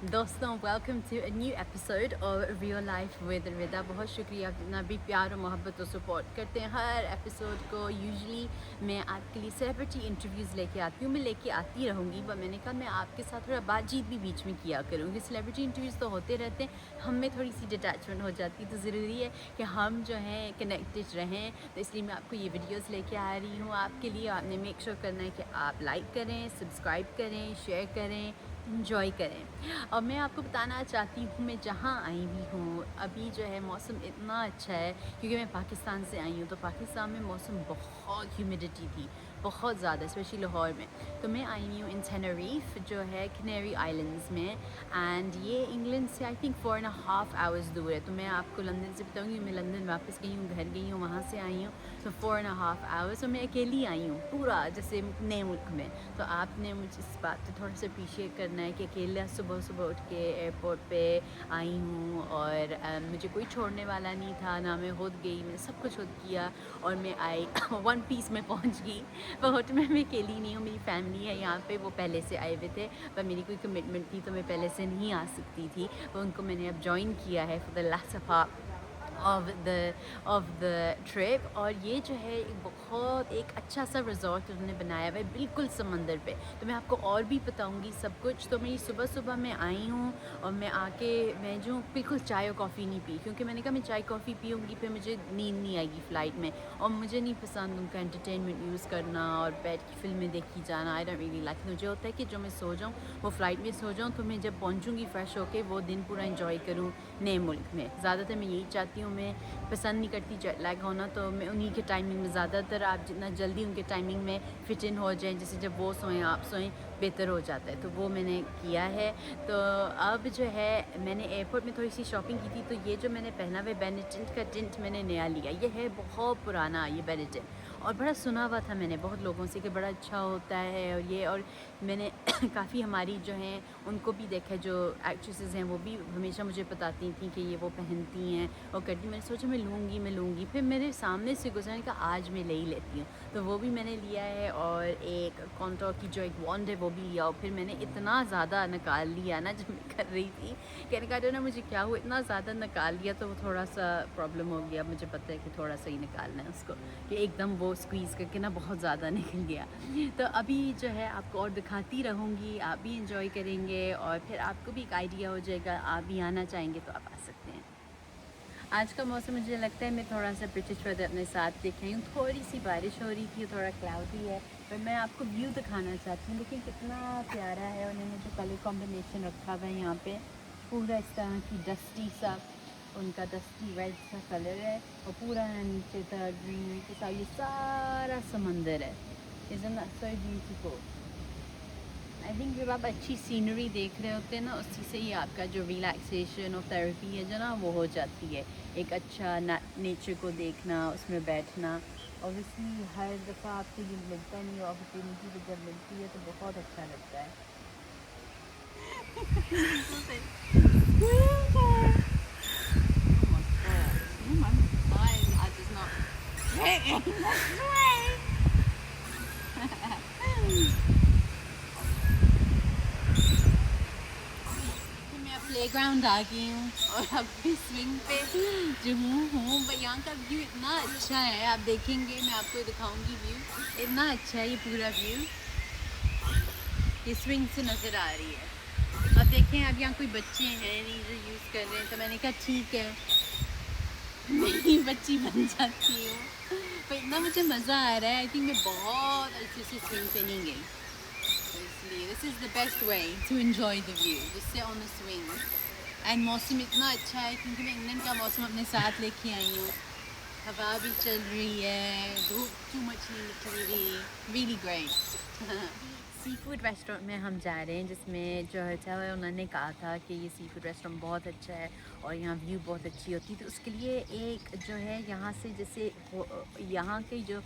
दोस्तों welcome to a new episode of real life with Rida. बहुत शुक्रिया, इतना भी प्यार और मोहब्बत और सपोर्ट करते हैं हर एपिसोड को। यूजुअली मैं आपके लिए सेलिब्रिटी इंटरव्यूज़ लेके आती हूँ, मैं लेके आती रहूँगी, पर मैंने कहा मैं आपके साथ थोड़ा बातचीत भी बीच में किया करूँगी। सेलिब्रिटी इंटरव्यूज़ तो होते रहते हैं, हम में थोड़ी सी डिटैचमेंट हो जाती है, तो ज़रूरी है कि हम जो हैं कनेक्टेड रहें। तो इसलिए मैं आपको ये वीडियोज़ लेके आ रही हूँ आपके लिए। आपने मेक श्योर करना है कि आप लाइक करें, सब्सक्राइब करें, शेयर करें, इंजॉय करें। और मैं आपको बताना चाहती हूँ मैं जहाँ आई हुई हूँ अभी जो है मौसम इतना अच्छा है, क्योंकि मैं पाकिस्तान से आई हूँ। तो पाकिस्तान में मौसम बहुत ह्यूमिडिटी थी, बहुत ज़्यादा, स्पेशली लाहौर में। तो मैं आई हुई हूँ इन टेनरीफ जो है कैनरी आइलैंड्स में, एंड ये इंग्लैंड से आई थिंक 4.5 आवर्स दूर है। तो मैं आपको लंदन से बताऊँगी, मैं लंदन वापस गई हूँ, घर गई हूँ, वहाँ से आई हूँ। तो 4.5 आवर्स, और मैं अकेली आई हूँ पूरा जैसे नए मुल्क में। तो आपने मुझे इस बात को थोड़ा सा अप्रिशिएट करना है कि अकेला सुबह सुबह उठ के एयरपोर्ट पे आई हूँ, और मुझे कोई छोड़ने वाला नहीं था, ना मैं खुद गई, मैंने सब कुछ खुद किया और मैं आई वन पीस में पहुँच गई। बहुत में मैं अकेली नहीं हूँ, मेरी फैमिली है यहाँ पे, वो पहले से आए हुए थे, पर मेरी कोई कमिटमेंट थी तो मैं पहले से नहीं आ सकती थी। तो उनको मैंने अब ज्वाइन किया है for the last of the trip. और ये जो है बहुत एक अच्छा सा रिजॉर्ट उन्होंने बनाया हुआ है बिल्कुल समंदर पे। तो मैं आपको और भी बताऊंगी सब कुछ। तो मेरी सुबह सुबह मैं आई हूँ और मैं आके मैं जो बिल्कुल चाय और कॉफ़ी नहीं पी, क्योंकि मैंने कहा मैं चाय कॉफ़ी पीऊँगी फिर मुझे नींद नहीं आएगी फ़्लाइट में, और मुझे नहीं पसंद उनका एंटरटेनमेंट यूज़ करना और बैठ के फिल्में देखी जाना। I don't really like. मुझे होता है कि जो मैं सो जाऊँ वो फ़्लाइट में सो जाऊँ, तो मैं जब पहुँचूँगी फ़्रेश होके वो दिन पूरा इंजॉय करूँ नए मुल्क में। ज़्यादातर मैं यही चाहती हूँ, मैं पसंद नहीं करती जेट लैग होना, तो मैं उन्हीं के टाइमिंग में ज़्यादातर आप जितना जल्दी उनके टाइमिंग में फिट इन हो जाएं, जैसे जब वो सोएं आप सोएं, बेहतर हो जाता है। तो वो मैंने किया है। तो अब जो है मैंने एयरपोर्ट में थोड़ी सी शॉपिंग की थी। तो ये जो मैंने पहना हुआ बेनेटेंट का टिंट मैंने नया लिया, ये है बहुत पुराना ये बेनेटेंट, और बड़ा सुना हुआ था मैंने बहुत लोगों से कि बड़ा अच्छा होता है। और मैंने काफ़ी हमारी जो हैं उनको भी देखा, जो एक्ट्रेसेस हैं वो भी हमेशा मुझे बताती थी कि ये वो पहनती हैं और करती। मैंने सोचा मैं लूँगी, फिर मेरे सामने से गुजरने का आज मैं ले ही लेती हूँ, तो वो भी मैंने लिया है। और एक कॉन्टोर की जो एक वॉन्ड है वो भी लिया, और फिर मैंने इतना ज़्यादा निकाल लिया ना जब मैं कर रही थी, कहने का जो ना मुझे क्या हुआ, इतना ज़्यादा निकाल लिया तो वो थोड़ा सा प्रॉब्लम हो गया। मुझे पता है कि थोड़ा सा ही निकालना है उसको, कि एकदम वो स्क्वीज़ करके ना बहुत ज़्यादा निकल गया। तो अभी जो है आपको और दिखाती रहूँगी, आप भी इंजॉय करेंगे और फिर आपको भी एक आइडिया हो जाएगा। आप भी आना चाहेंगे तो आप आ सकते हैं। आज का मौसम मुझे लगता है मैं थोड़ा सा ब्रिटिश वेदर अपने साथ देख रही हूँ। थोड़ी सी बारिश हो रही थी, थोड़ा क्लाउडी है, पर मैं आपको व्यू दिखाना चाहती हूँ। देखिए कितना प्यारा है, उन्होंने जो कलर कॉम्बिनेशन रखा हुआ है यहाँ पे, पूरा इस तरह की डस्टी सा, उनका डस्टी रेड सा कलर है, और पूरा नीचे तक ग्रीनरी के साथ ये सारा समंदर है। Isn't that so beautiful? I think जब आप अच्छी सीनरी देख रहे होते हैं ना, उसी से ही आपका जो रिलैक्सेशन और थेरेपी है जो ना वो हो जाती है। एक अच्छा नेचर को देखना, उसमें बैठना, ऑब्वियसली हर दफ़ा आपको ये मिलता नहीं, अपॉर्चुनिटी भी जब मिलती है तो बहुत अच्छा लगता है। प्लेग्राउंड आ गई हूँ और अब भी स्विंग पे जो हूँ पर यहाँ का व्यू इतना अच्छा है, आप देखेंगे, मैं आपको दिखाऊंगी व्यू, इतना अच्छा है ये पूरा व्यू, ये स्विंग से नज़र आ रही है। अब देखें, अब यहाँ कोई बच्चे हैं नहीं जो यूज़ कर रहे हैं, तो मैंने कहा ठीक है मैं ही बच्ची बन जाती हूँ। पर इतना मुझे मज़ा आ रहा है, आई थिंक मैं बहुत अच्छे से स्विंग पे नहीं गई, तो इसलिए this is the best way to enjoy the view, जिससे ऑन द स्विंग। एंड मौसम इतना अच्छा है क्योंकि मैं इंग्लैंड का मौसम अपने साथ लेके आई हूँ, हवा भी चल रही है, धूप टू मच नहीं निकल रही, really great. Sea food restaurant में हम जा रहे हैं, जिसमें जो होटल है उन्होंने कहा था कि ये सी फूड रेस्टोरेंट बहुत अच्छा है और यहाँ व्यू बहुत अच्छी होती है। तो उसके लिए एक जो है यहाँ से, जैसे यहाँ के जो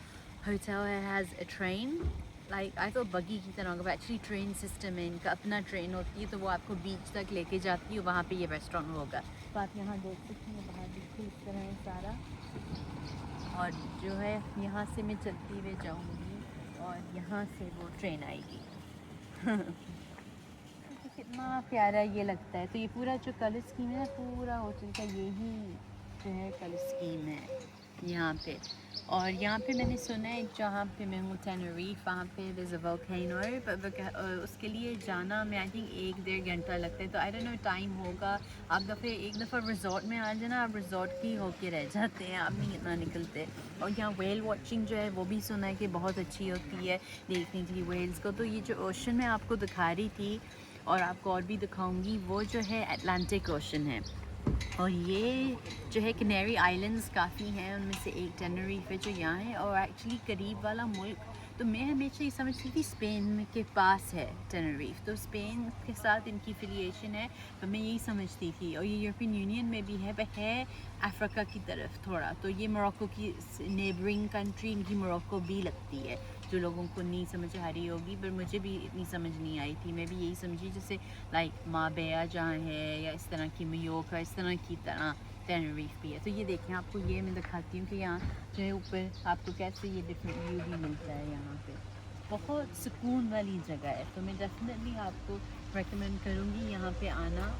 होटल है has a train, like I तो बगी की तरह होगा, एक्चुअली ट्रेन सिस्टम है इनका, अपना ट्रेन होती है, तो वो आपको बीच तक लेके जाती है, वहाँ पे ये रेस्टोरेंट होगा। तो आप यहाँ देख सकती हैं, बाहर देखिए इस तरह है सारा, और जो है यहाँ से मैं चलती हुए जाऊँगी और यहाँ से वो ट्रेन आएगी। कितना प्यारा ये लगता है। तो ये पूरा जो कलर स्कीम है ना, पूरा होटल का यही जो है कलर स्कीम है यहाँ पे। और यहाँ पे मैंने सुना है जहाँ पे मैं हूँ टेनरीफ, वहाँ पे there's a volcano उसके लिए जाना में आई थिंक 1-1.5 घंटा लगता है। तो आई डोंट नो टाइम होगा। आप एक दफ़ा रिजॉर्ट में आ जाना, आप रिजॉर्ट ही होके रह जाते हैं, आप नहीं इतना निकलते। और यहाँ वेल वॉचिंग जो है वो भी सुना है कि बहुत अच्छी होती है देखने के लिए वेल्स को। तो ये जो ओशन मैं आपको दिखा रही थी और आपको और भी दिखाऊंगी, वो जो है अटलांटिक ओशन है। और ये जो है कैनरी आइलैंड्स काफ़ी हैं, उनमें से एक टेनरीफ है जो यहाँ है। और एक्चुअली करीब वाला मुल्क, तो मैं हमेशा ये समझती थी स्पेन के पास है टेनरीफ, तो स्पेन के साथ इनकी एफिलिएशन है, तो मैं यही समझती थी। और ये यूरोपियन यूनियन में भी है, पर है अफ्रीका की तरफ थोड़ा। तो ये मोरक्को की नेबरिंग कंट्री, इनकी मोरक्को भी लगती है, जो लोगों को नहीं समझ आ रही होगी, पर मुझे भी इतनी समझ नहीं आई थी। मैं भी यही समझी जैसे लाइक माबेया जहाँ है, या इस तरह की मयोका, इस तरह की तरह टेनरीफ भी है। तो ये देखें, आपको ये मैं दिखाती हूँ कि यहाँ जो है ऊपर आपको कैसे ये डिफरेंट व्यू भी मिलता है। यहाँ पे बहुत सुकून वाली जगह है, तो मैं डेफिनेटली आपको रेकमेंड करूँगी यहाँ पे आना।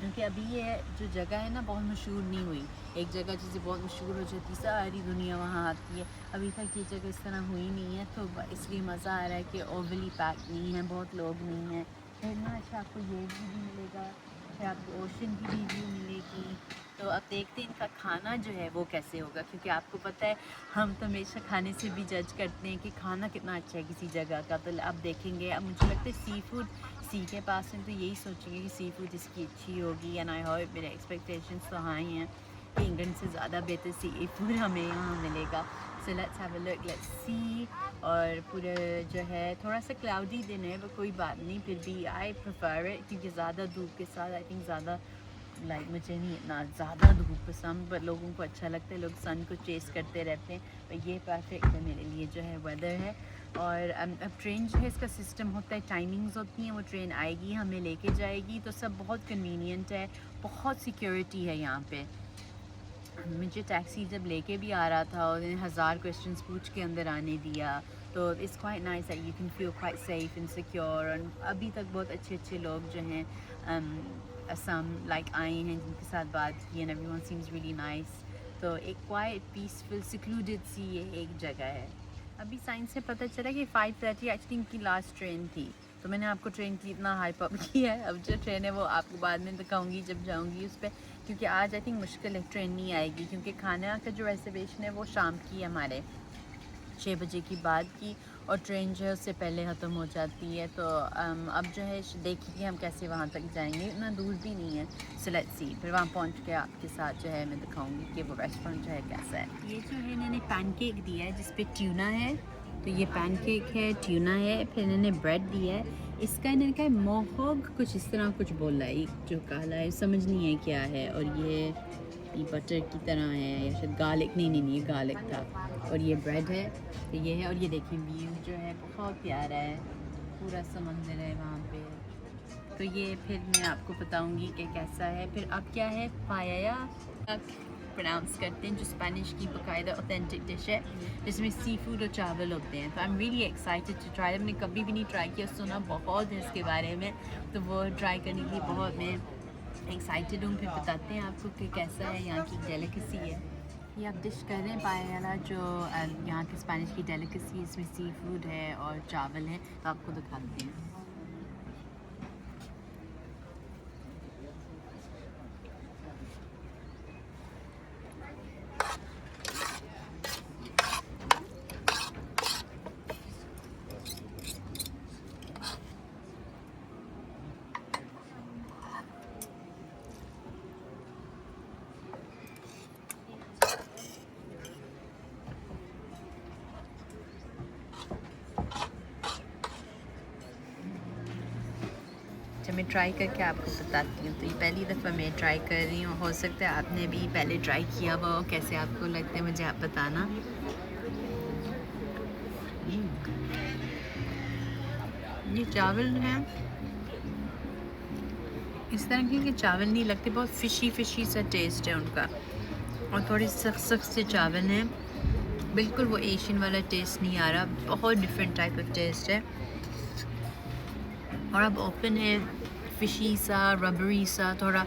क्योंकि अभी ये जो जगह है ना बहुत मशहूर नहीं हुई। एक जगह जैसे बहुत मशहूर हो जाती, सारी दुनिया वहाँ आती है, अभी तक ये जगह इस तरह हुई नहीं है। तो इसलिए मज़ा आ रहा है कि ओवरली पैक नहीं है, बहुत लोग नहीं हैं। इतना अच्छा आपको ये व्यू भी मिलेगा, फिर आपको ओशन की भी व्यू मिलेगी। तो अब देखते हैं इनका खाना जो है वो कैसे होगा, क्योंकि आपको पता है हम तो हमेशा खाने से भी जज करते हैं कि खाना कितना अच्छा है किसी जगह का। तो अब देखेंगे। अब मुझे लगता है सी फूड सी के पास हैं, तो यही सोचेंगे कि सी फूड इसकी अच्छी होगी। एंड आई होप, मेरे एक्सपेक्टेशंस तो हाई हैं कि इंग्लैंड से ज़्यादा बेहतर सी फूड हमें यहाँ मिलेगा। So let's have a look, let's see. और पूरा जो है थोड़ा सा क्लाउडी दिन है, वो कोई बात नहीं, फिर भी आई प्रेफर इट, क्योंकि ज़्यादा धूप के साथ आई थिंक ज़्यादा लाइक मुझे नहीं इतना ज़्यादा धूप पसंद, पर लोगों को अच्छा लगता है, लोग सन को चेस करते रहते हैं। पर ये परफेक्ट है मेरे लिए जो है वेदर है। और अब ट्रेन जो है इसका सिस्टम होता है, टाइमिंग्स होती हैं, वो ट्रेन आएगी हमें लेके जाएगी, तो सब बहुत कन्वीनियंट है, बहुत सिक्योरिटी है यहाँ पे। मुझे टैक्सी जब लेके भी आ रहा था और 1000 क्वेश्चंस पूछ के अंदर आने दिया, तो it's quite nice, you can feel quite safe and secure. और अभी तक बहुत अच्छे अच्छे लोग जो हैं असम लाइक आए हैं, जिनके साथ बात की, and everyone seems really nice. तो एक क्वाइट पीसफुल सिक्लूडेड सी ये एक जगह है। अभी साइंस से पता चला कि 5:30 एक्चुअली इनकी लास्ट ट्रेन थी, तो मैंने आपको ट्रेन की इतना हाइप अप किया है। अब जो ट्रेन है वो आपको बाद में दिखाऊंगी जब जाऊंगी उस पर, क्योंकि आज आई थिंक मुश्किल है, ट्रेन नहीं आएगी, क्योंकि खाना का जो रिजर्वेशन है वो शाम की है हमारे 6 बजे की बाद की, और ट्रेन जो है उससे पहले ख़त्म हो जाती है। तो अब जो है देखिए हम कैसे वहाँ तक जाएंगे, इतना दूर भी नहीं है। सो लेट्स सी, फिर वहाँ पहुँच के आपके साथ जो है मैं दिखाऊंगी कि वो रेस्टोरेंट जो है कैसा है। ये जो है इन्होंने पैनकेक दिया है जिस पे ट्यूना है, तो ये पैनकेक है, ट्यूना है, फिर इन्होंने ब्रेड दिया है। इसका इन्होंने कहा मोहग कुछ इस तरह कुछ बोला है, जो काला है समझ नहीं है क्या है। और ये बटर की तरह है, या शायद गार्लिक, नहीं ये गार्लिक था। और ये ब्रेड है, तो ये है। और ये देखिए व्यू जो है बहुत प्यारा है, पूरा समंदर है वहाँ पे। तो ये फिर मैं आपको बताऊँगी कि कैसा है। फिर अब क्या है, पाया प्रोनाउंस करते हैं, जो स्पेनिश की बाकायदा ऑथेंटिक डिश है, जिसमें सी फूड और चावल होते हैं। तो I am really excited to try. हमने कभी भी नहीं ट्राई किया, सुना बहुत है इसके बारे में, तो वो ट्राई करने के लिए बहुत मैं एक्साइटेड हूँ। फिर बताते हैं आपको कि कैसा है, यहाँ की डेलिकेसी है। ये आप डिश कर रहे हैं पाया, जो यहाँ की स्पेनिश की डेलिकेसी, इसमें सी फूड है और चावल है, तो आपको दिखाते हैं। मैं ट्राई करके आपको बताती हूँ। तो ये पहली दफ़ा मैं ट्राई कर रही हूँ, हो सकता है आपने भी पहले ट्राई किया हुआ हो। कैसे आपको लगता है मुझे आप बताना। ये चावल हैं, इस तरह के चावल नहीं लगते, बहुत फ़िशी सा टेस्ट है उनका, और थोड़े सख्त सख्त से चावल हैं, बिल्कुल वो एशियन वाला टेस्ट नहीं आ रहा, बहुत डिफरेंट टाइप ऑफ टेस्ट है। और अब ओपन है फ़िशी सा, रबरी सा, थोड़ा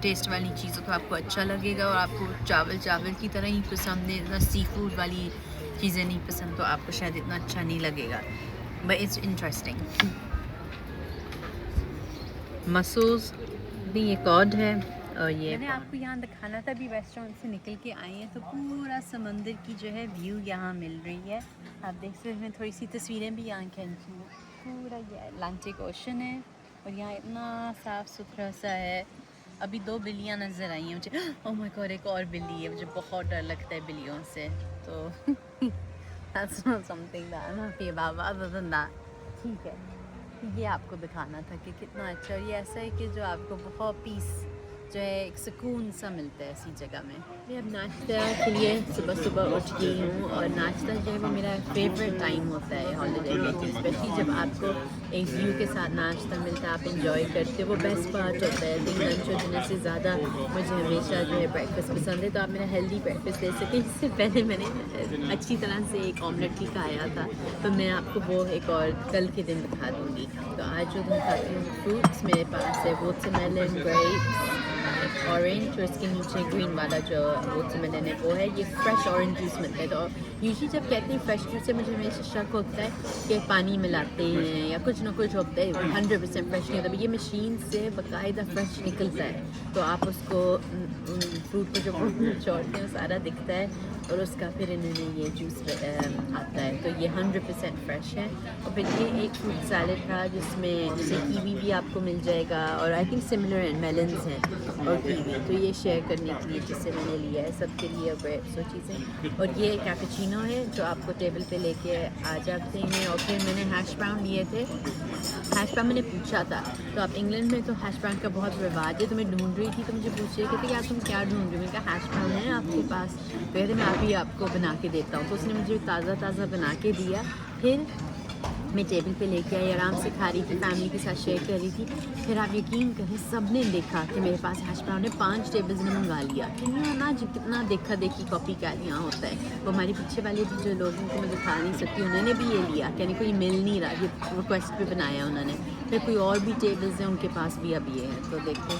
टेस्ट वाली चीज़ हो तो आपको अच्छा लगेगा। और आपको चावल चावल की तरह ही पसंद है, इतना सी फूड वाली चीज़ें नहीं पसंद तो आपको शायद इतना अच्छा नहीं लगेगा, बट इट्स इंटरेस्टिंग। मसल्स भी ये कॉड है। और ये मैंने आपको यहाँ दिखाना था, अभी रेस्टोरेंट से निकल के आए हैं तो पूरा समंदर की जो है व्यू यहाँ मिल रही है। आप देख सकते हैं, थोड़ी सी तस्वीरें भी यहाँ खींची हैं। पूरा ये अटलांटिक ओशन है और यहाँ इतना साफ़ सुथरा सा है। अभी 2 बिल्लियाँ नज़र आई हैं मुझे। ओह माय गॉड, एक और बिल्ली है, मुझे बहुत डर लगता है बिल्लियों से, तो that's not something that I'm happy about, other than that ठीक है। ये आपको दिखाना था कि कितना अच्छा, और ये ऐसा है कि जो आपको बहुत पीस जो है, एक सुकून सा मिलता है ऐसी जगह में। मैं अब नाश्ता के लिए सुबह सुबह उठ गई हूँ और नाश्ता जो है वो मेरा फेवरेट टाइम होता है हॉलीडे में, स्पेशली जब आपको एक व्यू के साथ नाश्ता मिलता है, आप इंजॉय करते हो, वो बेस्ट पार्ट होता है। दिन लंच और डिनर से ज़्यादा मुझे हमेशा जो है ब्रेकफास्ट पसंद है, तो आप मेरा हेल्दी ब्रेकफास्ट ले सकें। इससे पहले मैंने अच्छी तरह से एक ऑमलेट भी खाया था, तो मैं आपको वो एक और कल के दिन दिखा दूँगी। तो आज जो मैं खाती हूँ फ्रूट्स मेरे पास है वाटरमेलन, ग्रेप्स, ऑरेंज, और इसके नीचे ग्रीन वाला जो वाटरमेलन है वो है। ये फ्रेश ऑरेंज जूस मिलता है। तो यूजुअली जब कहते हैं फ्रेश जूस से मुझे हमेशा शक होता है कि पानी मिलाते हैं या कुछ ना कुछ होता है, 100% फ्रेश नहीं होता। ये मशीन से बाकायदा फ्रेश निकलता है, तो आप उसको फ्रूट को जब निचोड़ते हैं सारा दिखता है और उसका फिर इन्होंने ये जूस आता है, तो ये 100% फ्रेश है। और फिर ये एक फ्रूट सैलेड था जिसमें जैसे कीवी भी आपको मिल जाएगा, और I think similar and melons हैं और कीवी, तो ये शेयर करने के लिए जिससे मैंने लिया है सबके लिए ग्रेप्स और चीज़ें। और ये कैपेचिनो है जो आपको टेबल पे लेके आ जाते हैं। और फिर मैंने हैश ब्राउन लिए थे। हैश ब्राउन मैंने पूछा था, तो आप इंग्लैंड में तो हैश ब्राउन का बहुत रिवाज है, तो मैं ढूंढ रही थी, तो मुझे पूछ रहे कहते यार तुम क्या ढूंढ रही हो? मैंने कहा हैश ब्राउन है आपके पास? तो कहते मैं अभी आपको बना के देता हूँ। तो उसने मुझे ताज़ा ताज़ा बना के दिया। फिर मैं टेबल पे लेके आई, आराम से खा रही थी, फैमिली के साथ शेयर कर रही थी। फिर आप यकीन करें सब ने देखा कि मेरे पास हैश ब्राउन है, 5 टेबल्स ने मंगा लिया। क्यों ना जी, कितना देखा देखी कॉपी क्या यहाँ होता है। वो हमारे पीछे वाले भी जो लोग उनको मैं दिखा नहीं सकती, उन्होंने भी ये लिया, कहने को ये मिल नहीं रहा, ये रिक्वेस्ट पे बनाया उन्होंने। फिर कोई और भी टेबल्स हैं उनके पास भी अब ये है। तो देखो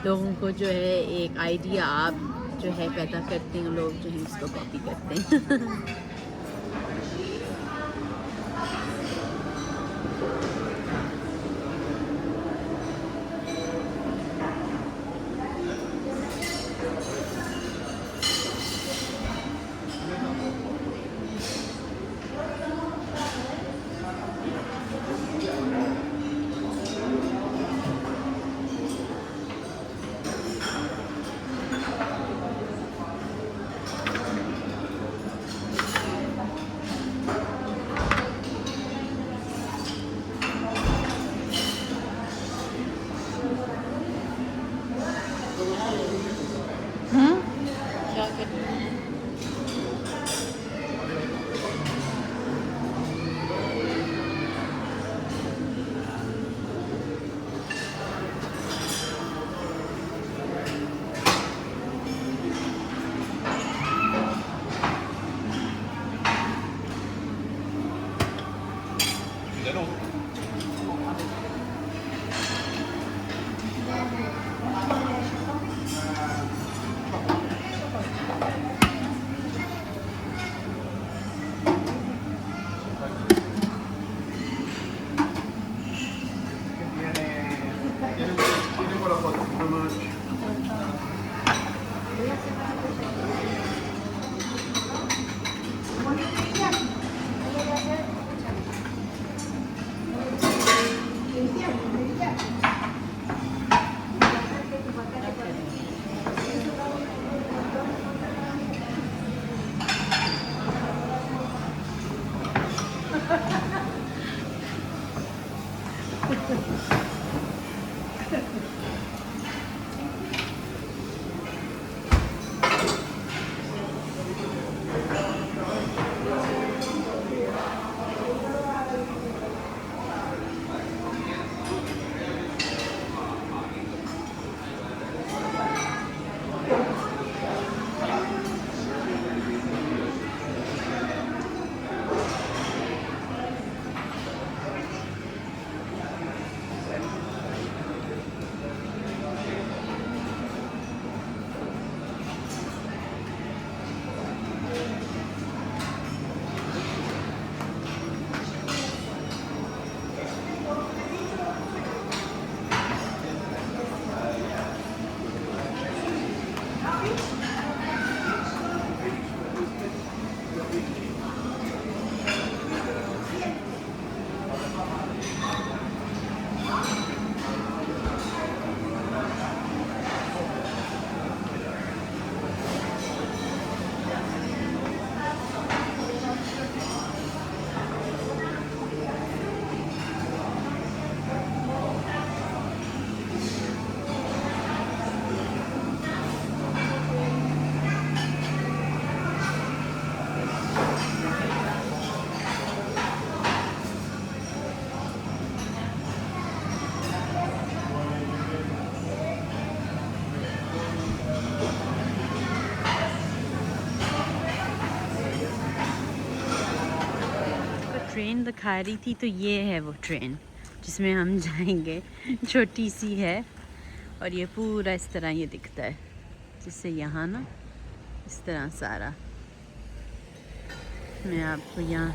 लोगों को जो है एक आइडिया आप जो है पैदा करते हैं, लोग जो है इसको कॉपी करते हैं। क्या करना Tiene con la foto, no más. Train दिखा रही थी, तो ये है वो ट्रेन जिसमें हम जाएंगे। छोटी सी है और ये पूरा इस तरह ये दिखता है, जिससे यहाँ ना इस तरह सारा मैं आपको यहाँ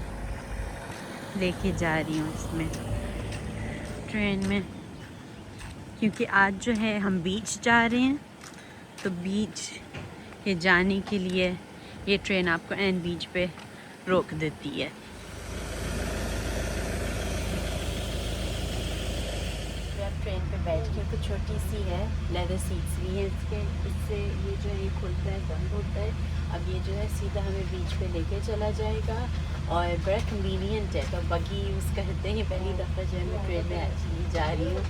लेके जा रही हूँ इसमें ट्रेन में, क्योंकि आज जो है हम बीच जा रहे हैं। तो बीच के जाने के लिए ये ट्रेन आपको एन बीच पे रोक देती है। ट्रेन पे बैठ के कुछ छोटी सी है, लेदर सीट्स भी हैं इसके, इससे ये जो है खुलता है बंद होता है। अब ये जो है सीधा हमें बीच पे लेके चला जाएगा और बड़ा कन्वीनियंट है। तो बगी यूज़ करते हैं। पहली दफ़ा जो है मैं ट्रेन में एक्चुअली जा रही हूँ।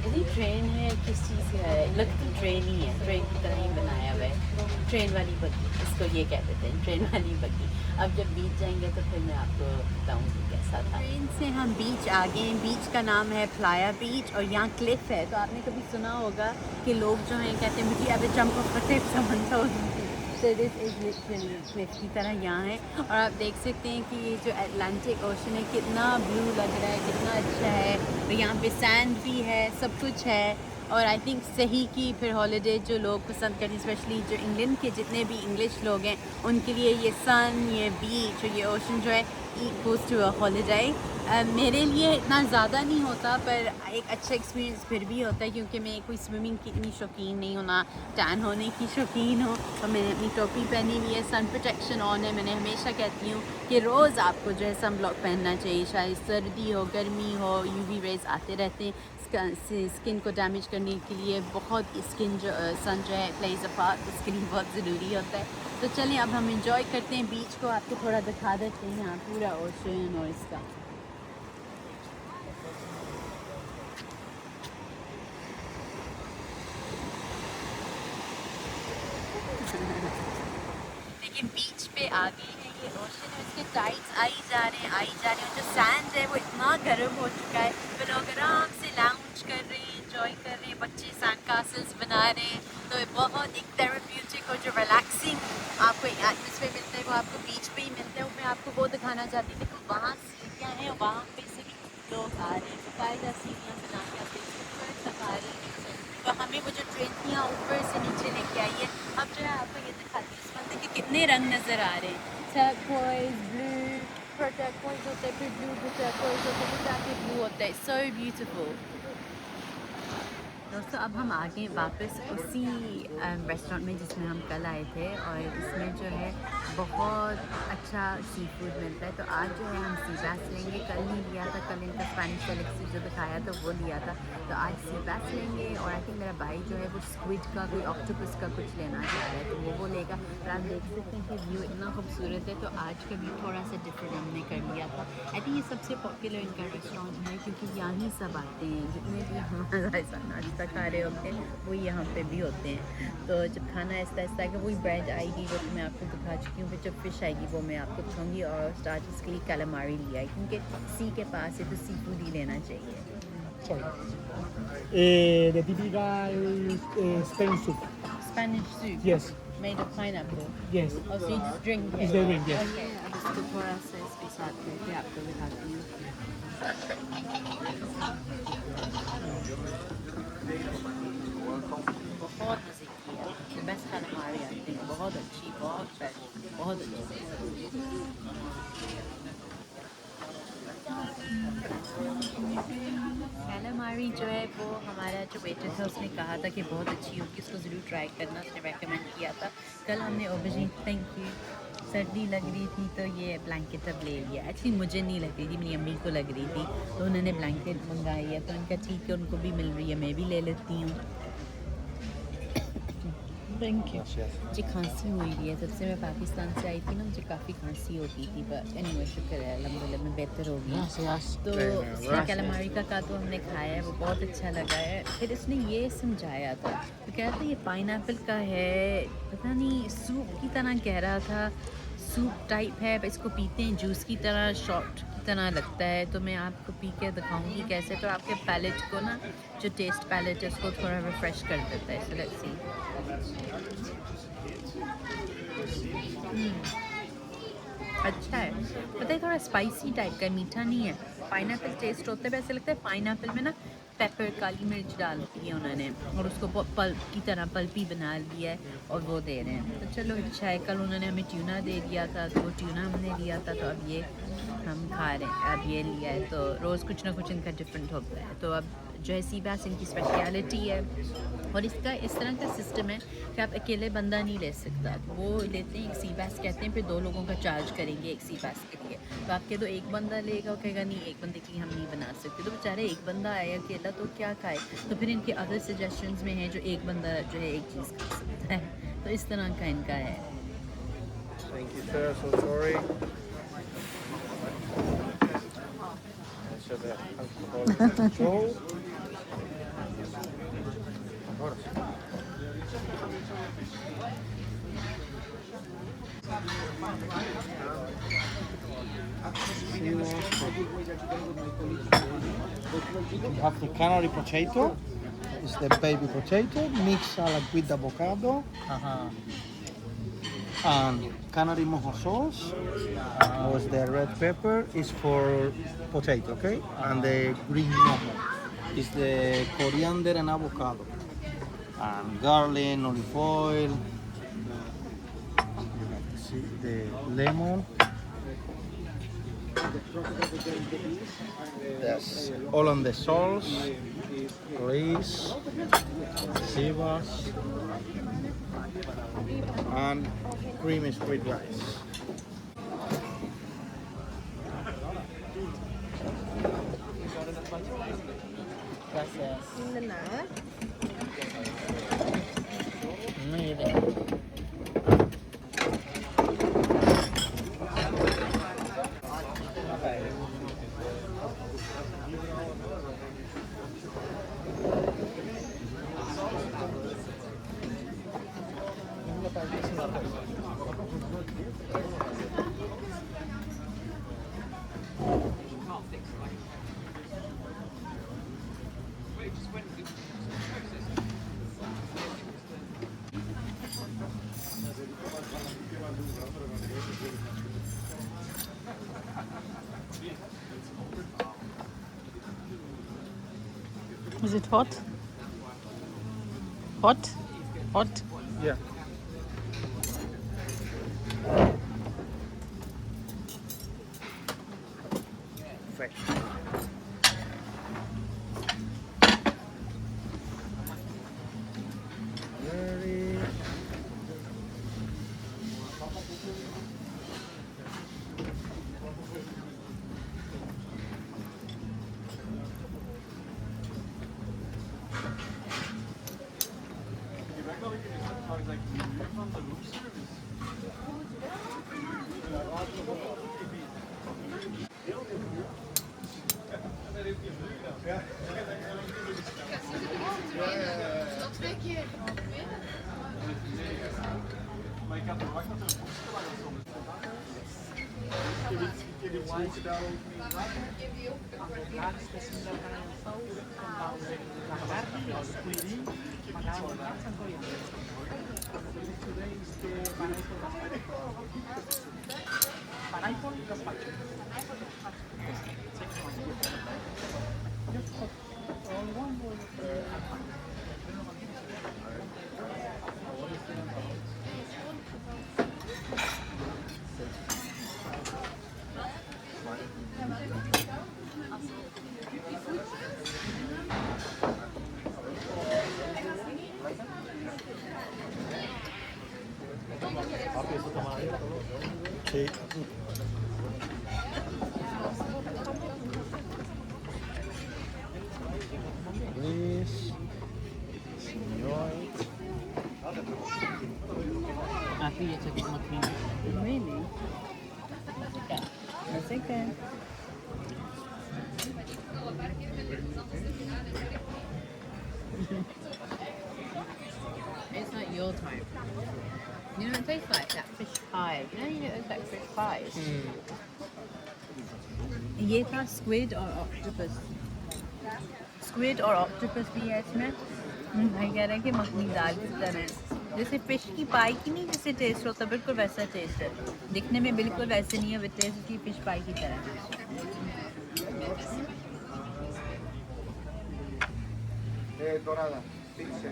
यदि ट्रेन है किस चीज़ का है, लगता ट्रेन ही है, ट्रेन की तरह ही बनाया हुआ है। ट्रेन वाली बग्गी इसको ये कह देते हैं, ट्रेन वाली बग्गी। अब जब बीच जाएंगे तो फिर मैं आपको बताऊँगी कैसा था। ट्रेन से हम बीच आ गए। बीच का नाम है प्लाया बीच और यहाँ क्लिफ है। तो आपने कभी सुना होगा कि लोग जो हैं कहते हैं मुझे अब जंप ऑफ क्लिफ समझता हो। So this is literally Cliff की तरह यहाँ है। और आप देख सकते हैं कि ये जो अटलांटिक ओशन है कितना ब्लू लग रहा है, कितना अच्छा है। और यहाँ पे सैंड भी है, सब कुछ है। और आई थिंक सही की फिर हॉलीडे जो लोग पसंद करते हैं, स्पेशली जो इंग्लैंड के जितने भी इंग्लिश लोग हैं, उनके लिए ये सन, ये बीच और ये ओशन जो है इक्वल्स टू अ हॉलीडे। मेरे लिए इतना ज़्यादा नहीं होता, पर एक अच्छा एक्सपीरियंस फिर भी होता है, क्योंकि मैं कोई स्विमिंग की इतनी शौकीन नहीं हूँ, ना टैन होने की शौकीन हूँ। और मैंने अपनी टोपी पहनी हुई है, सन प्रोटेक्शन ऑन है। मैंने हमेशा कहती हूँ कि रोज़ आपको जो है सन ब्लॉक पहनना चाहिए, चाहे सर्दी हो गर्मी हो, यूवी रेज आते रहते हैं। स्किन को डैमेज करने के लिए बहुत स्किन जो सन जो है प्लेज अ पार्ट, उसके लिए बहुत ज़रूरी होता है। तो चलें अब हम इंजॉय करते हैं बीच को, आपको थोड़ा दिखा देते हैं यहाँ पूरा ओशन और इसका। देखिए बीच पे आ गए हैं, ये ओशन है, उसके टाइड्स आई जा रहे हैं। जो सैंड है वो इतना गर्म हो चुका है, तो लोग आराम से लाउंज कर रहे हैं, एंजॉय कर रहे हैं, बच्चे सैंड कासल्स बना रहे हैं। तो बहुत एक थेरेप्यूटिक और जो रिलैक्सिंग आपको एटमॉस्फेयर मिलता है वो आपको बीच पे ही मिलता है। मैं आपको वो दिखाना चाहती थी कि वहाँ सीढ़ियाँ हैं और वहाँ पे से भी लोग आ रहे हैं, बाकायदा सीढ़ियाँ बना के आप देख सकते हो सफा रहे हैं। तो हमें वो जो ट्रेन थी यहाँ ऊपर से नीचे लेके आई है। अब जो है आपको ये दिखाती हूँ, इस मंदिर के कितने रंग नज़र आ रहे हैं। टर्कोइज ब्लू, फिर टर्कोइज होता है, फिर ब्लू, फिर टर्कोइज होता है, फिर जाके ब्लू होता है। So beautiful. दोस्तों अब हम आ गए वापस उसी रेस्टोरेंट में जिसमें हम कल आए थे, और इसमें जो है बहुत अच्छा सी फूड मिलता है। तो आज जो है हम सी बैस लेंगे। कल नहीं लिया था, कल इनका स्पेनिश एलेक्सी जो दिखाया था वो लिया था। तो आज सी बैस लेंगे। और आई थिंक मेरा भाई जो है वो स्क्विड का कोई ऑक्टोपस का कुछ लेना चाह रहा है, तो वो लेगा। और आप देख सकते हैं कि व्यू इतना खूबसूरत है। तो आज का व्यू थोड़ा सा डिफरेंट हमने कर लिया था। आई थिंक ये सबसे पॉपुलर इनका रेस्टोरेंट है, क्योंकि यहाँ ही सब आते हैं, जितने भी हमारा ऐसा नाश्ता खा रहे होते हैं वो यहाँ पे भी होते हैं। तो जब खाना ऐसा ऐसा कि वही ब्रेड आएगी जो मैं आपको दिखा चुकी हूँ, फिर जब फिश आएगी वो मैं आपको दिखाऊंगी। और स्टार्टर्स के लिए कैलामारी लिया है, क्योंकि सी के पास है तो सी फूड ही लेना चाहिए। The typical Spanish soup. Spanish soup Yes. made of pineapple. Yes. Oh, so you just drink it? It's the drink, yes. Okay, अब इसको थोड़ा सा इसके साथ करके आपको दिखाती हूँ। बहुत मज़े की है, बेस्ट कैलामारी आई थिंक, बहुत अच्छी, बहुत फ्रेश, बहुत अच्छी। कैलामारी जो है वो हमारा जो वेटर था उसने कहा था कि बहुत अच्छी होगी, उसको ज़रूर ट्राई करना, उसने रेकमेंड किया था। कल हमने ऑबरजीन, थैंक यू, सर्दी लग रही थी तो ये ब्लैंकेट अब ले लिया। एक्चुअली मुझे नहीं लग रही थी, मेरी अम्मी को लग रही थी, तो उन्होंने ब्लैंकेट मंगाई है, तो उनका ठीक है, उनको भी मिल रही है, मैं भी ले लेती हूँ। Thank you. मुझे खांसी हुई है, जब से मैं पाकिस्तान से आई थी ना मुझे काफ़ी खांसी होती थी, बट एनीवे शुक्र है अल्हम्दुलिल्लाह मैं बेहतर हो गई। तो इसने कैलामारी का कातो हमने खाया है, वो बहुत अच्छा लगा है। फिर इसने ये समझाया था, तो कह रहा था ये पाइनएप्पल का है, पता नहीं सूप की तरह कह रहा था, सूप टाइप है, इसको पीते हैं जूस की तरह, शॉट की तरह लगता है। तो मैं आपको पी के दिखाऊंगी कैसे, तो आपके पैलेट को ना, जो टेस्ट पैलेट है उसको थोड़ा रिफ़्रेश कर देता है। So let's see. अच्छा है, पता है थोड़ा स्पाइसी टाइप का है, मीठा नहीं है। पाइनएप्पल टेस्ट होता है, वैसे लगता है पाइनएप्पल में ना पेपर, काली मिर्च डाल दी है उन्होंने, और उसको पल्प की तरह पल्पी बना लिया है और वो दे रहे हैं। तो चलो अच्छा है। कल उन्होंने हमें ट्यूना दे दिया था, तो वो ट्यूना हमने लिया था, तो अब ये हम खा रहे हैं, अब ये लिया है। तो रोज़ कुछ ना कुछ इनका डिफरेंट होता है। तो अब जो है सी बैस इनकी स्पेशलिटी है, और इसका इस तरह का सिस्टम है कि आप अकेले बंदा नहीं ले सकता, वो लेते हैं एक सी बैस कहते हैं, फिर 2 लोगों का चार्ज करेंगे एक सी बैस के लिए। तो आपके तो एक बंदा लेगा, वो कहेगा नहीं एक बंदे की हम नहीं बना सकते, तो बेचारे एक बंदा आए अकेला तो क्या खाए। तो फिर इनके अदर सजेशंस में है जो एक बंदा जो है एक चीज़ खा सकता है, तो इस तरह का इनका है। Thank you, sir. So sorry. Should have alcohol control. Agora sim. We have the canary potato. It's the baby potato, mixed salad with avocado and canary mojo sauce. Was the red pepper is for potato, okay? And the green mojo is the coriander and avocado. And garlic, olive oil, see the lemon. That's all on the sauce, rice, sivas, and creamy sweet rice. Gracias. De nada. Is it hot? Hot? Hot? Yeah. Fresh. Very. Sí. This. Enjoy. आपकी ये chicken makhani really that's okay. It's not your type. You know, it tastes like that fish pie. You know, it's like fish pies. ये था squid और octopus. Squid और octopus भी है इसमें. भाई कह रहा है कि मखनी दाल की तरह है. जैसे फिश की पाई की नहीं जैसे टेस्ट होता बिल्कुल वैसा टेस्ट है. दिखने में बिल्कुल वैसे नहीं है, विद टेस्ट की फिश पाई की तरह है. Dorada. Pizza.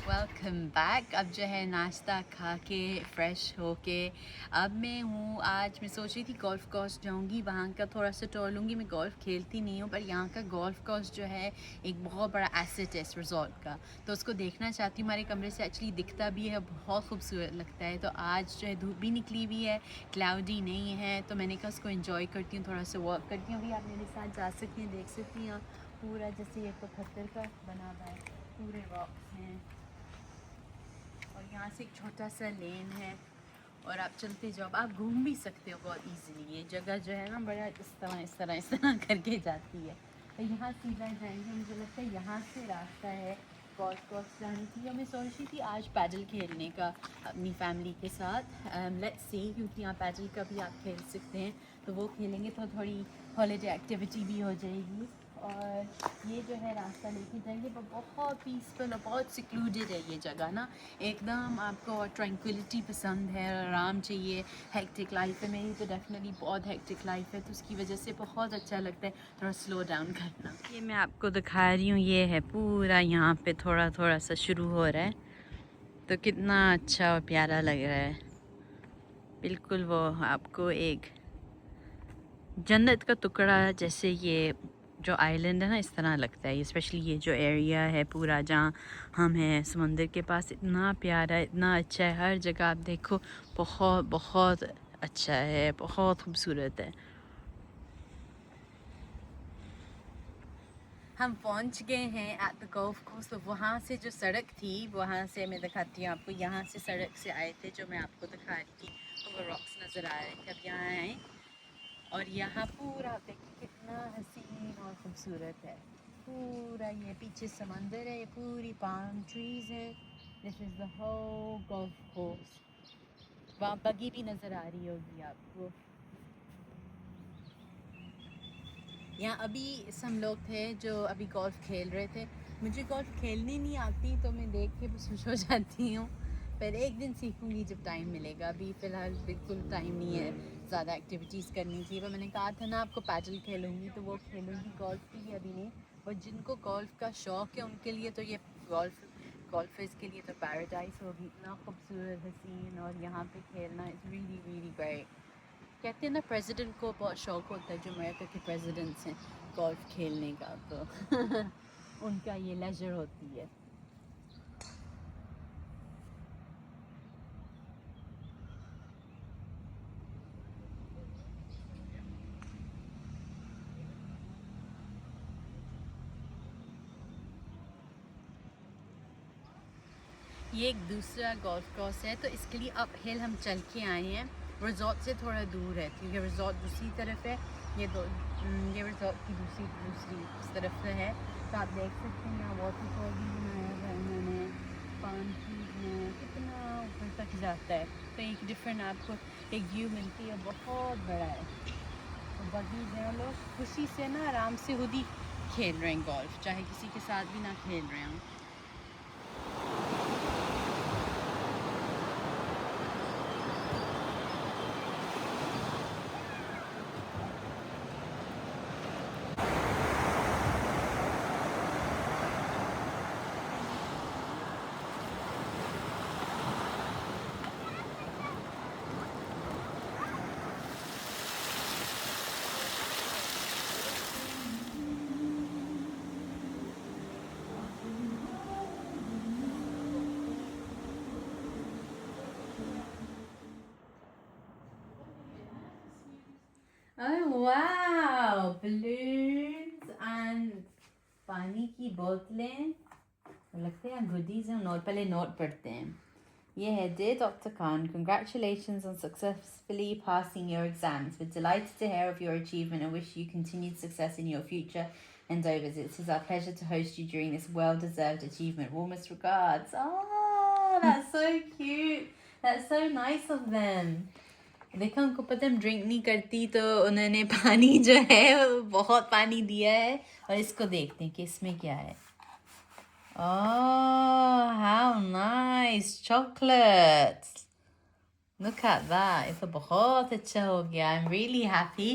Welcome back. अब जो है नाश्ता खा के फ़्रेश होके अब मैं हूँ, आज मैं सोच रही थी गोल्फ़ कोर्स जाऊँगी, वहाँ का थोड़ा सा टूर लूँगी. मैं गोल्फ़ खेलती नहीं हूँ पर यहाँ का गोल्फ़ कोर्स जो है एक बहुत बड़ा एसेट है इस रिजॉर्ट का, तो उसको देखना चाहती हूँ. हमारे कमरे से एक्चुअली दिखता भी है, बहुत खूबसूरत लगता है. तो आज जो है धूप भी निकली हुई है, क्लाउडी नहीं है, तो मैंने कहा उसको इन्जॉय करती हूँ, थोड़ा सा वॉक करती हूँ. अभी आप मेरे साथ जा सकती हैं, देख सकती हैं पूरा जैसे ये पत्थर का बना हुआ है, पूरे रॉक्स हैं और यहाँ से एक छोटा सा लेन है और आप चलते जाओ. आप घूम भी सकते हो बहुत इजीली. ये जगह जो है ना बड़ा इस तरह करके जाती है. तो यहाँ सीधा जाएंगे, मुझे लगता है यहाँ से रास्ता है गोल्फ कोर्स जाने की. और मैं सोच रही थी आज पैडल खेलने का अपनी फैमिली के साथ. लेट्स सी, क्योंकि यहाँ पैडल का भी आप खेल सकते हैं, तो वो खेलेंगे तो थोड़ी हॉलीडे एक्टिविटी भी हो जाएगी. और ये जो है रास्ता लेके जाएंगे, पर बहुत पीसफुल और बहुत सिक्लूडेड है ये जगह ना. एकदम आपको ट्रैंक्विलिटी पसंद है, आराम चाहिए. हेक्टिक लाइफ है मेरी, तो डेफिनेटली बहुत हेक्टिक लाइफ है, तो उसकी वजह से बहुत अच्छा लगता है थोड़ा स्लो डाउन करना. ये मैं आपको दिखा रही हूँ, ये है पूरा यहाँ पे थोड़ा थोड़ा सा शुरू हो रहा है, तो कितना अच्छा और प्यारा लग रहा है. बिल्कुल वो आपको एक जन्नत का टुकड़ा जैसे ये जो आइलैंड है ना, इस तरह लगता है. स्पेशली ये जो एरिया है पूरा जहाँ हम हैं समंदर के पास, इतना प्यारा, इतना अच्छा है. हर जगह आप देखो बहुत बहुत अच्छा है, बहुत खूबसूरत है. हम पहुंच गए हैं एट द गोल्फ कोर्स. तो वहाँ से जो सड़क थी, वहाँ से मैं दिखाती हूँ आपको. यहाँ से सड़क से आए थे जो मैं आपको दिखा रही थी, तो वो रॉक्स नज़र आ रहे थे. अब यहाँ आए और यहाँ पूरा देखिए कितना हसीन और ख़ूबसूरत है. पूरा ये पीछे समंदर है, ये पूरी पाम ट्रीज़ है. This is the whole golf course. वहाँ बगी भी नज़र आ रही होगी आपको. यहाँ अभी हम लोग थे जो अभी गोल्फ़ खेल रहे थे. मुझे गोल्फ़ खेलनी नहीं आती, तो मैं देख के बस खुश हो जाती हूँ. पर एक दिन सीखूंगी जब टाइम मिलेगा. अभी फ़िलहाल बिल्कुल टाइम नहीं है ज़्यादा एक्टिविटीज़ करनी थी. पर मैंने कहा था ना आपको पैडल खेलूँगी, तो वो खेलूँगी. गोल्फ़ के लिए अभी नहीं, और जिनको गोल्फ़ का शौक़ है उनके लिए तो ये गोल्फ़र्स के लिए तो पैराडाइस होगी. इतना खूबसूरत हसीन, और यहाँ पे खेलना इज़ रियली रियली ग्रेट. कहते हैं ना प्रेसिडेंट को बहुत शौक़ होता है, जो अमेरिका के प्रेसिडेंट्स हैं, गोल्फ़ खेलने का, तो उनका ये लेजर होती है. ये एक दूसरा गोल्फ कोर्स है, तो इसके लिए अप हिल हम चल के आए हैं। रिजॉर्ट से थोड़ा दूर है क्योंकि रिजॉर्ट दूसरी तरफ है, ये रिजॉर्ट की दूसरी इस तरफ से है। तो आप देख सकते हैं यहाँ वाटरफॉल भी बनाया हुआ है इन्होंने, पान की कितना ऊपर तक जाता है। तो एक डिफरेंट आपको एक व्यू मिलती है, बहुत बड़ा है। तो बाकी जो लोग खुशी से ना आराम से खुद ही खेल रहे हैं गोल्फ, चाहे किसी के साथ भी ना खेल रहे हों। Oh wow! Balloons and पानी की बोतलें, लगते हैं गुडीज हैं। नोट पहले नोट पढ़ते हैं। ये है, Dear Dr. Khan, congratulations on successfully passing your exams. We're delighted to hear of your achievement and wish you continued success in your future endeavours. It is our pleasure to host you during this well-deserved achievement. Warmest regards. Oh, that's so cute. That's so nice of them. देखो, उनको पता है drink नहीं करती, तो उन्होंने पानी जो है वो बहुत पानी दिया है। और इसको देखते हैं कि इसमें क्या है। Oh how nice, chocolates, look at that. ये तो बहुत अच्छा हो गया। आई एम रियली हैप्पी।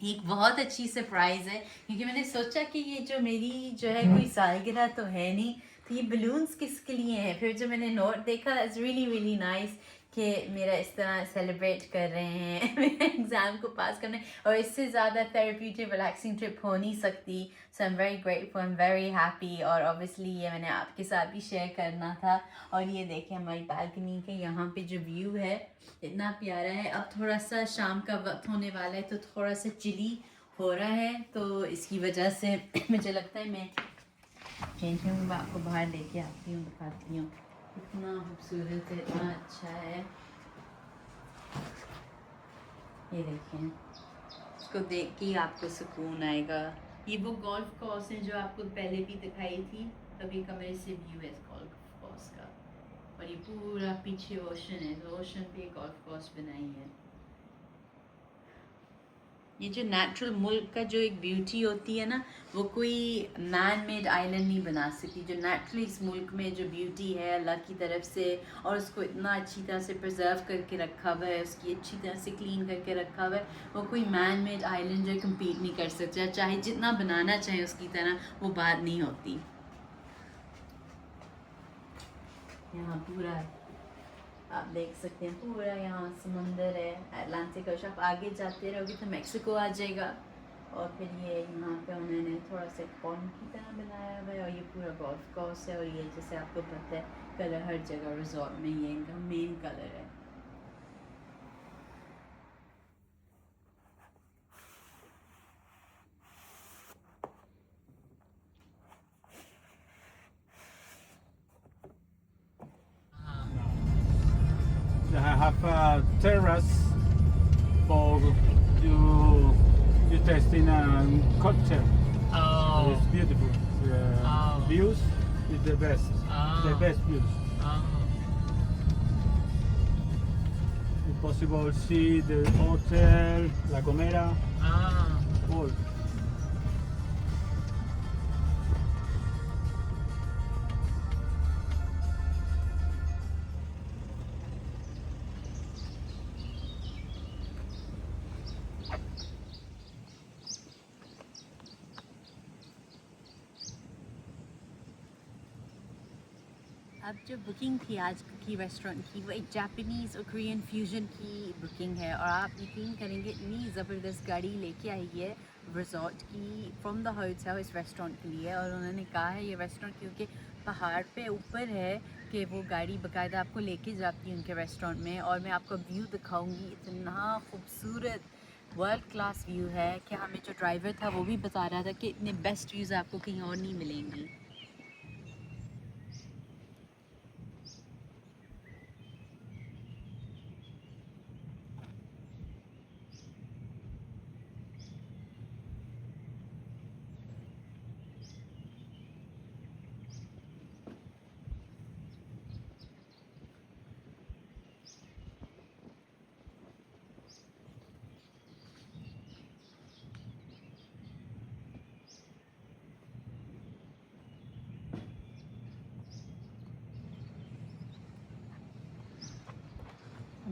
एक बहुत अच्छी सरप्राइज़ है क्योंकि मैंने सोचा कि ये जो मेरी जो है कोई सालगिरह तो है नहीं, तो ये बलून्स किसके लिए हैं। फिर जो मैंने नोट देखा, इट्स रियली रियली नाइस कि मेरा इस तरह सेलिब्रेट कर रहे हैं मेरे एग्ज़ाम को पास करने। और इससे ज़्यादा थेरेप्यूटिक रिलैक्सिंग ट्रिप हो नहीं सकती। So I am very grateful, I am very happy. और ऑब्वियसली ये मैंने आपके साथ भी शेयर करना था। और ये देखें हमारी बालकनी के यहाँ पे जो व्यू है इतना प्यारा है। अब थोड़ा सा शाम का वक्त होने वाला है, तो थोड़ा सा चिली हो रहा है, तो इसकी वजह से मुझे लगता है मैं चेंज करूँगी। मैं आपको बाहर लेके आती हूँ, दिखाती हूँ। इतना खूबसूरत है, इतना अच्छा है। ये देखें, इसको देख के आपको सुकून आएगा। ये वो गोल्फ कोर्स है जो आपको पहले भी दिखाई थी, तभी कमरे से व्यू है गोल्फ कोर्स का। और ये पूरा पीछे ओशन है, तो ओशन पे गोल्फ कोर्स बनाई है। ये जो नेचुरल मुल्क का जो एक ब्यूटी होती है ना, वो कोई मैन मेड आइलैंड नहीं बना सकती। जो नेचुरली इस मुल्क में जो ब्यूटी है अल्लाह की तरफ से, और उसको इतना अच्छी तरह से प्रिजर्व करके रखा हुआ है, उसकी अच्छी तरह से क्लीन करके रखा हुआ है, वो कोई मैन मेड आइलैंड जो कम्पीट नहीं कर सकता। चाहे जितना बनाना चाहे उसकी तरह, वो बात नहीं होती। यहाँ पूरा आप देख सकते हैं, पूरा यहाँ समंदर है, अटलांटिक ओशन। आप आगे जाते रहोगे तो मैक्सिको आ जाएगा। और फिर ये यहाँ पे उन्होंने थोड़ा सा पॉन्ड की तरह बनाया हुआ है। और ये पूरा गोल्फ कोर्स है। और ये जैसे आपको पता है कलर हर जगह रिजॉर्ट में ये इनका मेन कलर है। I have a terrace for you tasting a cocktail. Oh. It's beautiful. The Oh. views is the best. The Oh. best views. If possible, see the hotel, La Gomera, all. अब जो booking थी आज की restaurant की, वो एक Japanese और Korean fusion की बुकिंग है। और आप यकीन करेंगे इतनी ज़बरदस्त गाड़ी लेके आई है रिजॉर्ट की फ्रॉम द होटल इस रेस्टोरेंट के लिए। और उन्होंने कहा है ये रेस्टोरेंट क्योंकि पहाड़ पे ऊपर है कि वो गाड़ी बाकायदा आपको लेके जाती है उनके रेस्टोरेंट में। और मैं आपको व्यू दिखाऊंगी, इतना खूबसूरत वर्ल्ड क्लास व्यू है कि हमें जो ड्राइवर था वो भी बता रहा था कि इतने बेस्ट व्यूज़ आपको कहीं और नहीं मिलेंगी।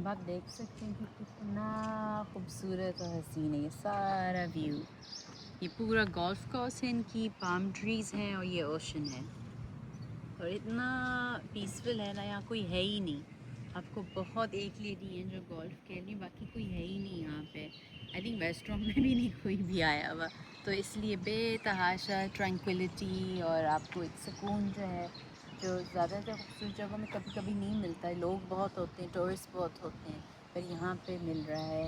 अब आप देख सकते हैं कि कितना खूबसूरत और हसीन है ये सारा व्यू। ये पूरा गोल्फ कोर्स है, इनकी पाम ट्रीज़ हैं और ये ओशन है और इतना पीसफुल है ना, यहाँ कोई है ही नहीं। आपको बहुत एक लेडी है जो गोल्फ खेल रही, बाकी कोई है ही नहीं यहाँ पे। आई थिंक रेस्टोरेंट में भी नहीं कोई भी आया हुआ, तो इसलिए बेतहाशा ट्रैंक्विलिटी और आपको एक सुकून जो है जो ज़्यादातर खूबसूरत जगहों में कभी कभी नहीं मिलता है। लोग बहुत होते हैं, टूरिस्ट बहुत होते हैं, पर यहाँ पे मिल रहा है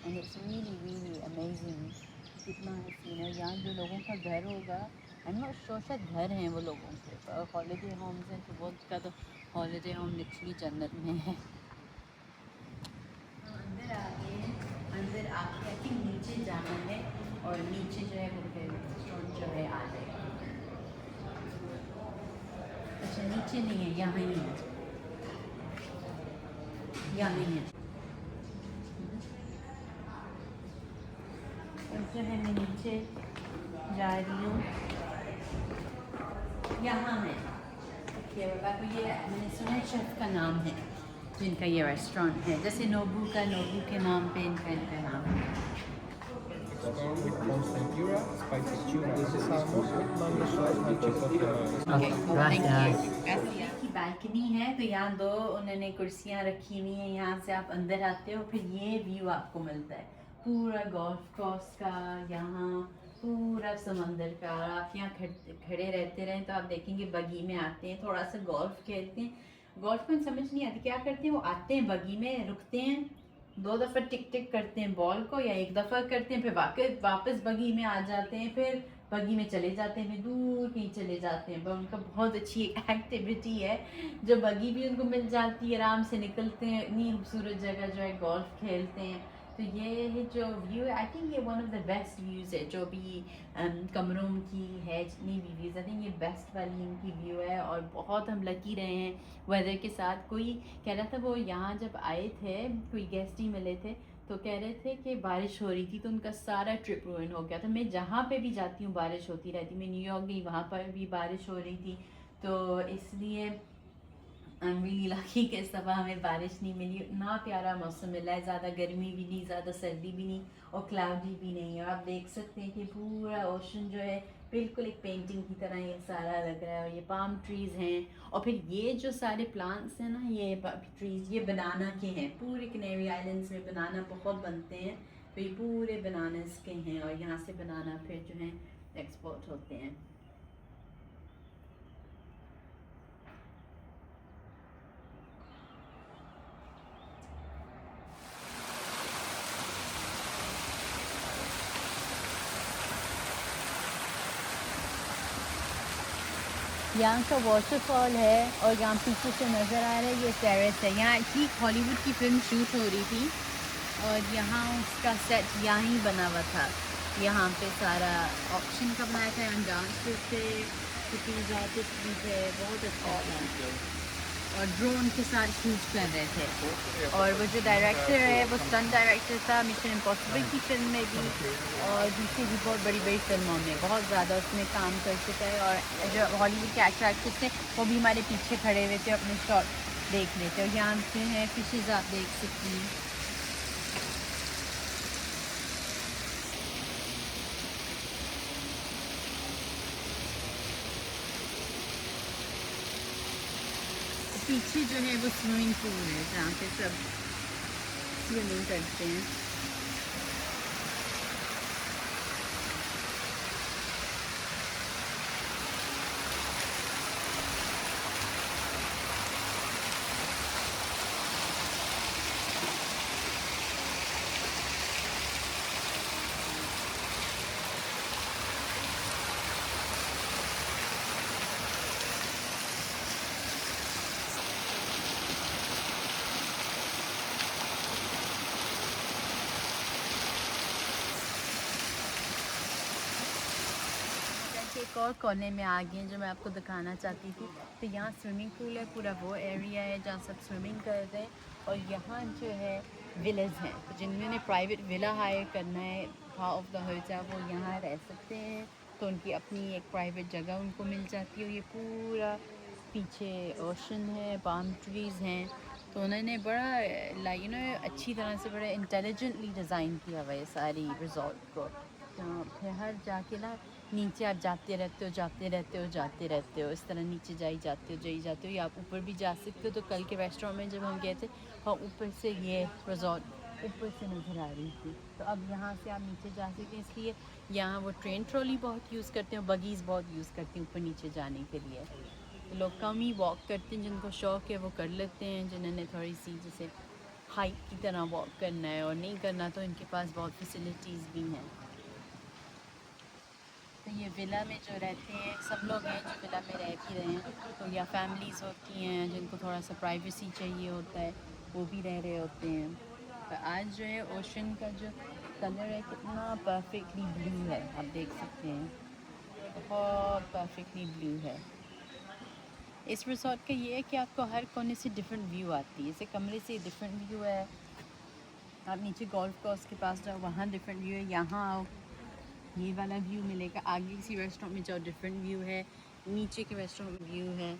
and it's really really amazing. कितना हसीन है। यहाँ जो लोगों का घर होगा, आई एम नॉट श्योर, शायद घर हैं वो लोगों के, और हॉलीडे होम्स हैं, तो वो का तो हॉलीडे होम लिटरली जन्नत में है। अंदर आ गए हैं, अंदर आके आई थिंक नीचे जाना है और नीचे जो है वो फिर रेस्टोरेंट जो है आ जाएगा। अच्छा नीचे नहीं है, यहाँ ही है, यहाँ ही है। और जो है मैं नीचे जा रही हूँ, यहाँ है ये बाबा, ये मैंने सुना है शेफ़ का नाम है जिनका ये रेस्टोरेंट है, जैसे नोबू का, नोबू के नाम पे इनका नाम है। With Monster Tempura, spicy tuna, this is salmon with mango sauce and chipotle. की बालकनी है, तो यहाँ दो उन्होंने कुर्सियाँ रखी हुई हैं, यहाँ से आप अंदर आते हो फिर ये व्यू आपको मिलता है पूरा गोल्फ कोर्स का, यहाँ पूरा समंदर का। और आप यहाँ खड़े रहते रहें तो आप देखेंगे बगी में आते हैं, थोड़ा सा गोल्फ खेलते हैं। गोल्फ को समझ नहीं आती क्या करते हैं, वो आते हैं बगी में, रुकते हैं, 2 दफ़ा टिक टिक करते हैं बॉल को या 1 दफ़ा करते हैं, फिर वापस बगी में आ जाते हैं, फिर बगी में चले जाते हैं, फिर दूर कहीं चले जाते हैं। पर उनका बहुत अच्छी एक्टिविटी है, जो बगी भी उनको मिल जाती है, आराम से निकलते हैं, इतनी खूबसूरत जगह जो है गोल्फ खेलते हैं। तो ये है जो व्यू है, आई थिंक ये one of the best views है जो भी कमरों की है, जितनी भी व्यूज़, आई थिंक ये बेस्ट वाली इनकी व्यू है। और बहुत हम लकी रहे हैं वेदर के साथ। कोई कह रहा था वो यहाँ जब आए थे, कोई गेस्ट ही मिले थे, तो कह रहे थे कि बारिश हो रही थी तो उनका सारा ट्रिप रुइन हो गया था। मैं जहाँ पे भी जाती हूँ बारिश होती रहती, मैं न्यूयॉर्क गई, वहाँ पर भी बारिश हो रही थी, तो इसलिए आई एम रियली लकी कि इस दफ़ा हमें बारिश नहीं मिली। इतना प्यारा मौसम मिला है, ज़्यादा गर्मी भी नहीं, ज़्यादा सर्दी भी नहीं और क्लाउडी भी नहीं है। और आप देख सकते हैं कि पूरा ओशन जो है बिल्कुल एक पेंटिंग की तरह ये सारा लग रहा है। और ये पाम ट्रीज़ हैं, और फिर ये जो सारे प्लांट्स हैं ना, ये ट्रीज़ ये बनाना के हैं। पूरे कैनरी आइलैंड्स में बनाना बहुत बनते हैं, तो ये पूरे बनानास के हैं, और यहाँ से बनाना फिर जो है एक्सपोर्ट होते हैं। यहाँ का वाटरफॉल है और यहाँ पीछे से नज़र आ रहा है ये टेरेस है। यहाँ एक्चुअली हॉलीवुड की फिल्म शूट हो रही थी और यहाँ उसका सेट यहाँ ही बना हुआ था। यहाँ पे सारा ऑप्शन का बनाया था, यहाँ डांसर्स थे, शूटिंग आर्टिस्ट भी थे, बहुत अच्छा था। और ड्रोन के साथ शूट कर रहे थे। और वो जो डायरेक्टर है वो स्टंट डायरेक्टर था मिशन इम्पॉसिबल की फिल्म में भी और दूसरी भी बहुत बड़ी बड़ी फिल्मों में बहुत ज़्यादा उसमें काम कर चुका है। और जो हॉलीवुड के एक्टर एक्ट्रेस थे वो भी हमारे पीछे खड़े हुए थे, अपने शॉट देख रहे थे। और यहाँ पे हैं फिशेज़, आप देख सकती हैं। पीछे जो है वो स्विमिंग पूल है जहाँ पे सब स्विमिंग करते हैं। एक और कोने में आ गए जो मैं आपको दिखाना चाहती थी। तो यहाँ स्विमिंग पूल है, पूरा वो एरिया है जहाँ सब स्विमिंग कर रहे हैं। और यहाँ जो है विलेज हैं, तो जिन्होंने प्राइवेट विला हायर करना है ऑफ द होटल वो यहाँ रह सकते हैं। तो उनकी अपनी एक प्राइवेट जगह उनको मिल जाती है। ये पूरा पीछे ओशन है, पाम ट्रीज़ हैं, तो उन्होंने बड़ा लाइक अच्छी तरह से बड़े इंटेलिजेंटली डिज़ाइन किया हुआ है सारी रिजॉर्ट को। तो फिर हर जाके ना नीचे आप जाते रहते हो इस तरह नीचे जाते हो या आप ऊपर भी जा सकते हो। तो कल के रेस्टोरेंट में जब हम गए थे और ऊपर से ये रिजॉर्ट ऊपर से नज़र आ रही थी। तो अब यहाँ से आप नीचे जा सकते हैं, इसलिए यहाँ वो ट्रेन ट्रॉली बहुत यूज़ करते हैं, बगीज़ बहुत यूज़ करते हैं ऊपर नीचे जाने के लिए। तो लोग कम ही वॉक करते हैं, जिनको शौक़ है वो कर लेते हैं, जिन्होंने थोड़ी सी जैसे हाइक की तरह वॉक करना है और नहीं करना तो इनके पास बहुत फैसिलिटीज़ भी हैं। तो ये विला में जो रहते हैं सब लोग हैं जो विला में रह भी रहे हैं, तो या फैमिलीज़ होती हैं जिनको थोड़ा सा प्राइवेसी चाहिए होता है वो भी रह रहे होते हैं। तो आज जो है ओशन का जो कलर है कितना परफेक्टली ब्लू है, आप देख सकते हैं बहुत परफेक्टली ब्लू है। इस रिसोर्ट का ये है कि आपको हर कोने से डिफरेंट व्यू आती है, जैसे कमरे से डिफरेंट व्यू है, आप नीचे गोल्फ कोर्स के पास जाओ वहाँ डिफरेंट व्यू है, यहाँ आओ ये वाला व्यू मिलेगा, आगे किसी रेस्टोरेंट में जाओ डिफरेंट व्यू है, नीचे के रेस्टोरेंट में व्यू है।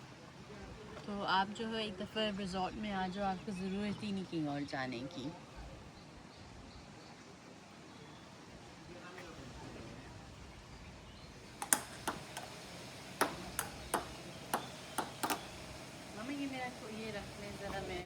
तो आप जो है एक दफ़ा रिसोर्ट में आ जाओ, आपको ज़रूरत ही नहीं कहीं और जाने की। मम्मी ये मेरा ये रख लें ज़रा, मैं